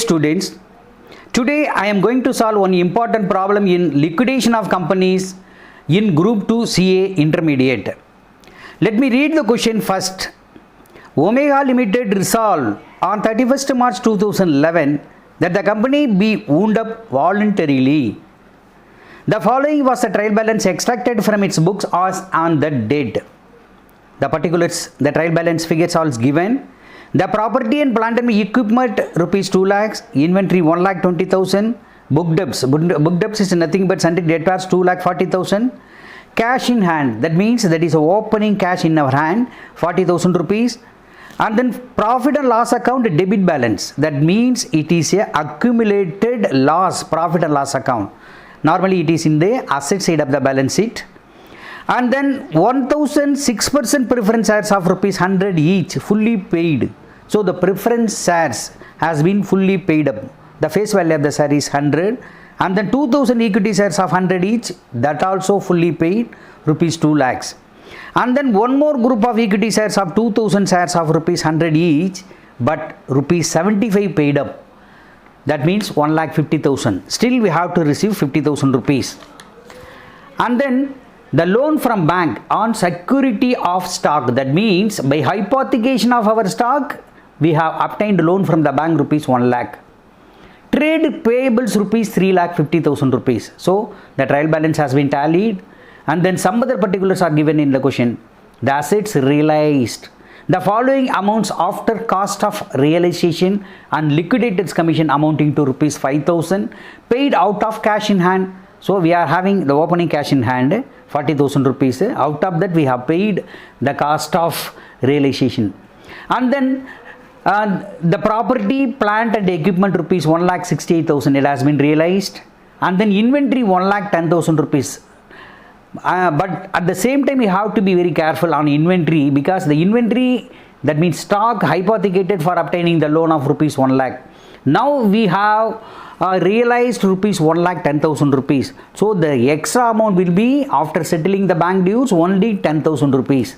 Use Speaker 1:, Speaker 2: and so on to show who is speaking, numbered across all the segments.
Speaker 1: students, today I am going to solve one important problem in liquidation of companies in Group 2 CA Intermediate. Let me read the question first. Omega Limited resolved on 31st March 2011 that the company be wound up voluntarily. The following was the trial balance extracted from its books as on that date. The particulars, the trial balance figures are given. The property and plant and equipment rupees 2 lakhs, inventory 1,20,000, book debts is nothing but sundry debtors 2,40,000, cash in hand, that means that is opening cash in our hand 40,000 rupees, and then profit and loss account debit balance, that means it is a accumulated loss, profit and loss account. Normally it is in the asset side of the balance sheet. And then 1,006% preference shares of rupees 100 each fully paid. So the preference shares has been fully paid up. The face value of the share is 100, and then 2,000 equity shares of 100 each, that also fully paid rupees 2 lakhs. And then one more group of equity shares of 2,000 shares of rupees 100 each, but rupees 75 paid up. That means 1,50,000. Still we have to receive 50,000 rupees. And then the loan from bank on security of stock, that means by hypothecation of our stock, we have obtained loan from the bank rupees 1 lakh. Trade payables rupees 3,50,000 rupees. So the trial balance has been tallied, and then some other particulars are given in the question. The assets realized. The following amounts after cost of realization and liquidator's commission amounting to rupees 5,000 paid out of cash in hand. So we are having the opening cash in hand 40,000 rupees. Out of that we have paid the cost of realization. And then the property, plant and equipment rupees 1,68,000 it has been realized. And then inventory 1,10,000 rupees. But at the same time we have to be very careful on inventory, because the inventory, that means stock hypothecated for obtaining the loan of rupees 1 lakh. Now we have realized rupees 1,10,000 rupees. So the extra amount will be after settling the bank dues only 10,000 rupees.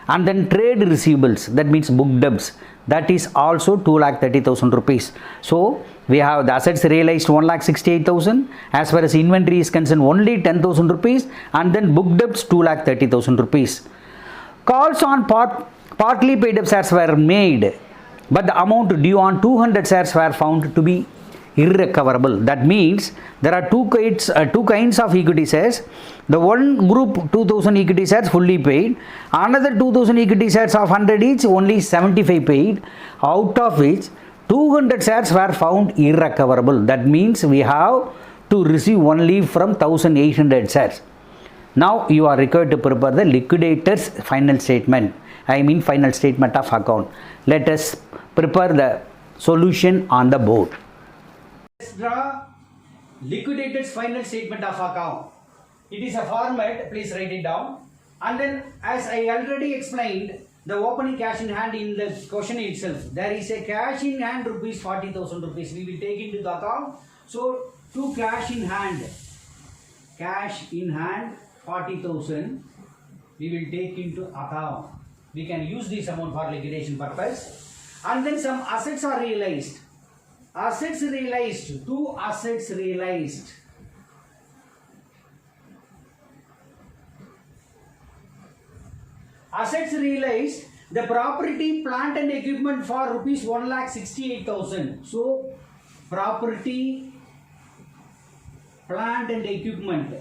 Speaker 1: And then trade receivables, that means book debts, that is also 2,30,000 rupees. So we have the assets realized 1,68,000. As far as inventory is concerned, only 10,000 rupees, and then book debts 2,30,000 rupees. Calls on partly paid up shares were made, but the amount due on 200 shares were found to be irrecoverable. That means there are two kinds of equity shares. The one group 2,000 equity shares fully paid, another 2,000 equity shares of 100 each, only 75 paid, out of which 200 shares were found irrecoverable. That means we have to receive only from 1,800 shares. Now you are required to prepare the liquidator's final statement, I mean final statement of account. Let us prepare the solution on the board. Let's draw liquidator's final statement of account. It is a format, please write it down. And then, as I already explained, the opening cash in hand in the question itself, there is a cash in hand rupees 40,000 rupees. We will take into the account. So to cash in hand 40,000 we will take into account. We can use this amount for liquidation purpose. And then some assets are realized. Assets realized, two assets realized. Assets realized, the property, plant and equipment for rupees 1,68,000. So property, plant and equipment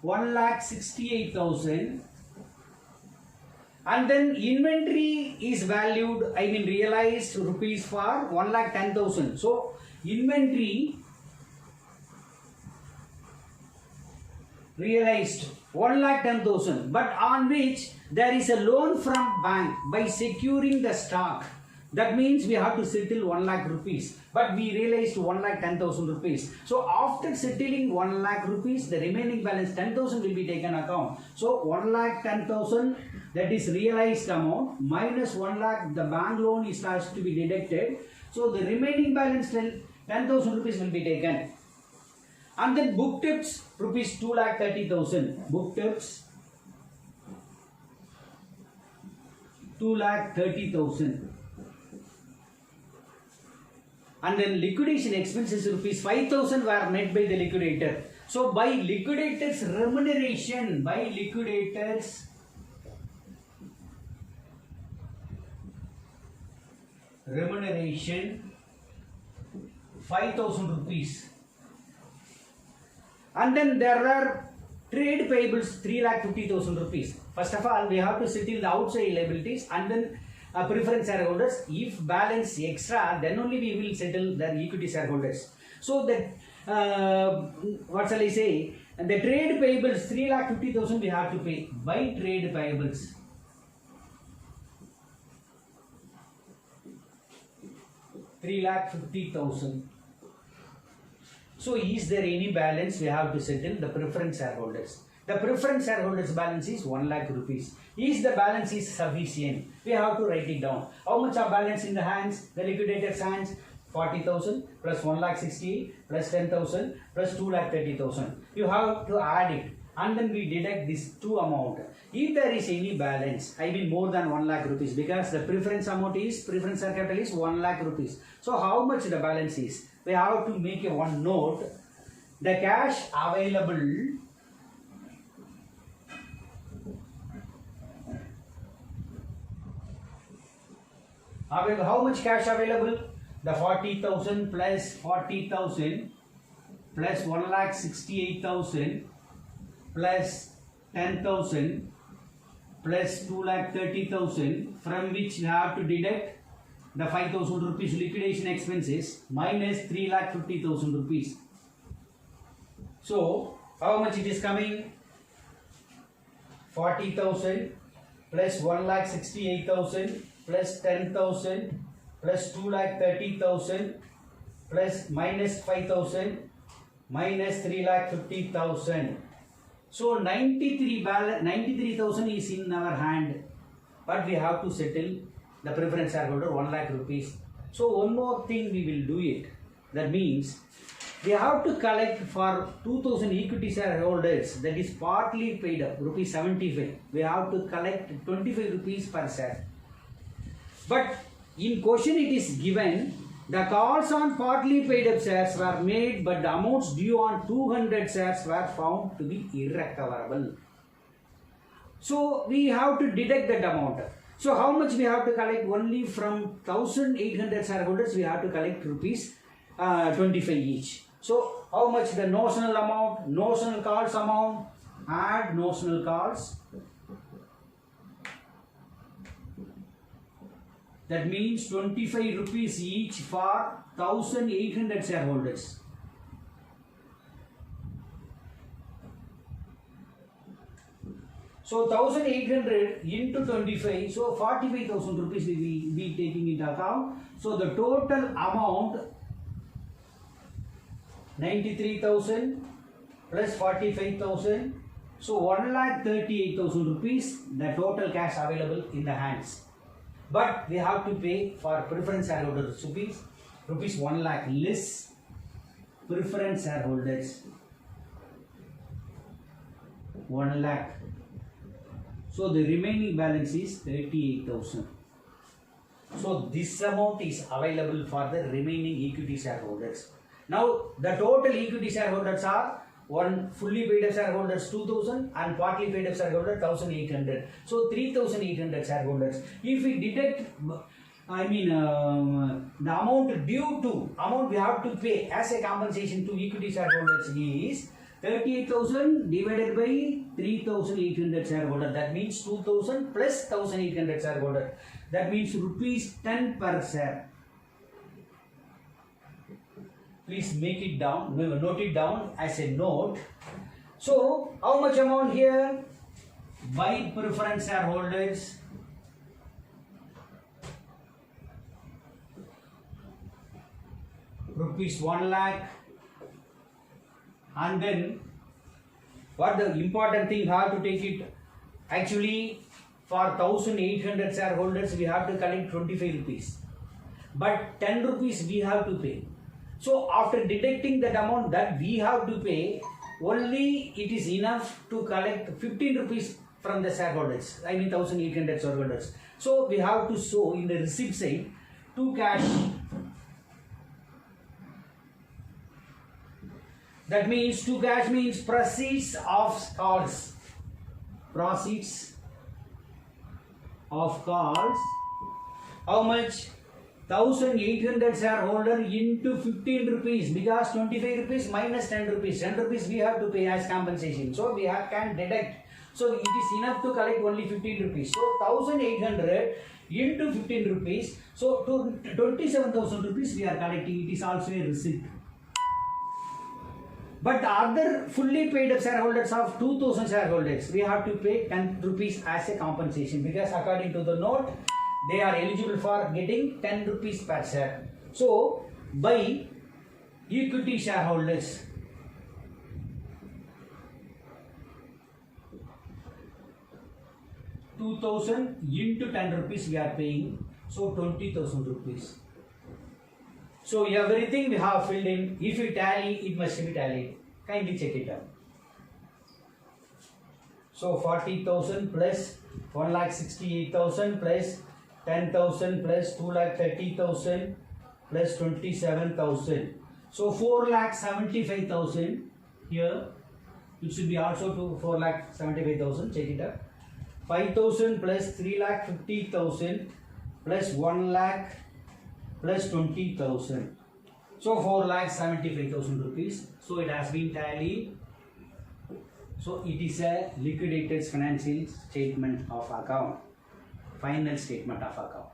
Speaker 1: 1,68,000. And then inventory is valued, I mean realized rupees for 1,10,000. So inventory realized 1,10,000, but on which there is a loan from bank by securing the stock. That means we have to settle 1 lakh rupees, but we realized 1,10,000 rupees. So after settling 1 lakh rupees, the remaining balance 10,000 will be taken account. So 1,10,000, that is realized amount, minus 1 lakh, the bank loan is has to be deducted. So the remaining balance 10,000 rupees will be taken. And then book debts rupees 2,30,000. Book debts 2,30,000. And then liquidation expenses rupees 5,000 were met by the liquidator. So by liquidator's remuneration, 5,000 rupees. And then there are trade payables 3,50,000 rupees. First of all, we have to settle the outside liabilities and then preference shareholders. If balance extra, then only we will settle the equity shareholders. So that what shall I say? The trade payables 3,50,000 we have to pay by trade payables. $3,50,000. So is there any balance? We have to settle the preference shareholders. The preference shareholders balance is 1 lakh rupees. Is the balance is sufficient? We have to write it down. How much of balance in the hands? The liquidator's hands 40,000 plus 1,68,000 plus 10,000 plus 2,30,000. You have to add it and then we deduct this two amount. If there is any balance, I mean more than 1 lakh rupees, because the preference amount is, preference share capital is 1 lakh rupees. So how much the balance is? We have to make a one note. The cash available how much cash available? The 40,000 plus 40,000 plus 1,68,000 plus 10,000 plus 2,30,000, from which we have to deduct the 5,000 rupees liquidation expenses minus 3,50,000 rupees. So how much it is coming? 40,000 plus 1,68,000 plus 10,000 plus 2,30,000 plus minus 5,000 minus 3,50,000. So 93,000 is in our hand, but we have to settle the preference shareholder 1 lakh rupees. So one more thing we will do it. That means we have to collect for 2,000 equity shareholders, that is partly paid up, rupees 75. We have to collect 25 rupees per share. But in question it is given the calls on partly paid up shares were made, but the amounts due on 200 shares were found to be irrecoverable. So we have to deduct that amount. So how much we have to collect? Only from 1,800 shareholders we have to collect rupees 25 each. So how much the notional amount? Notional calls amount, add notional calls. That means 25 rupees each for 1,800 shareholders. So 1,800 into 25, so 45,000 rupees we will be taking into account. So the total amount 93,000 plus 45,000. So 1,38,000 rupees the total cash available in the hands. But we have to pay for preference shareholders rupees 1 lakh less preference shareholders 1 lakh. So the remaining balance is 38,000. So this amount is available for the remaining equity shareholders. Now the total equity shareholders are one fully paid up shareholders 2,000 and partly paid up shareholder 1,800. So 3,800 shareholders. If we deduct, the amount due to, amount we have to pay as a compensation to equity shareholders is 38,000 divided by 3,800 shareholder. That means 2,000 plus 1,800 shareholder. That means rupees 10 per share. Please make it down, note it down as a note. So, how much amount here? By preference shareholders, rupees 1 lakh. And then, what the important thing, how to take it? Actually, for 1,800 shareholders, we have to collect 25 rupees. But 10 rupees we have to pay. So after deducting that amount that we have to pay, only it is enough to collect 15 rupees from the shareholders, 1,800 shareholders. So we have to show in the receipt side to cash. That means to cash means proceeds of cards. Proceeds of cards. How much? 1800 shareholder into 15 rupees, because 25 rupees minus 10 rupees. 10 rupees we have to pay as compensation. So we can deduct. So it is enough to collect only 15 rupees. So 1800 into 15 rupees. So to 27,000 rupees we are collecting. It is also a receipt. But the other fully paid up shareholders of 2,000 shareholders, we have to pay 10 rupees as a compensation, because according to the note, they are eligible for getting 10 rupees per share. So, by equity shareholders, $2,000 into 10 rupees we are paying, so 20,000 rupees. So everything we have filled in. If you tally, it must be tallied. Kindly check it out. So 40,000 plus 1,68,000 plus 10,000 plus 2,30,000 plus 27,000. So 4,75,000 here. It should be also to 4,75,000. Check it out. 5,000 plus 3,50,000 plus 1 lakh plus 20,000. So 4,75,000 rupees. So it has been tallied. So it is a liquidator's financial statement of account. Final statement of account.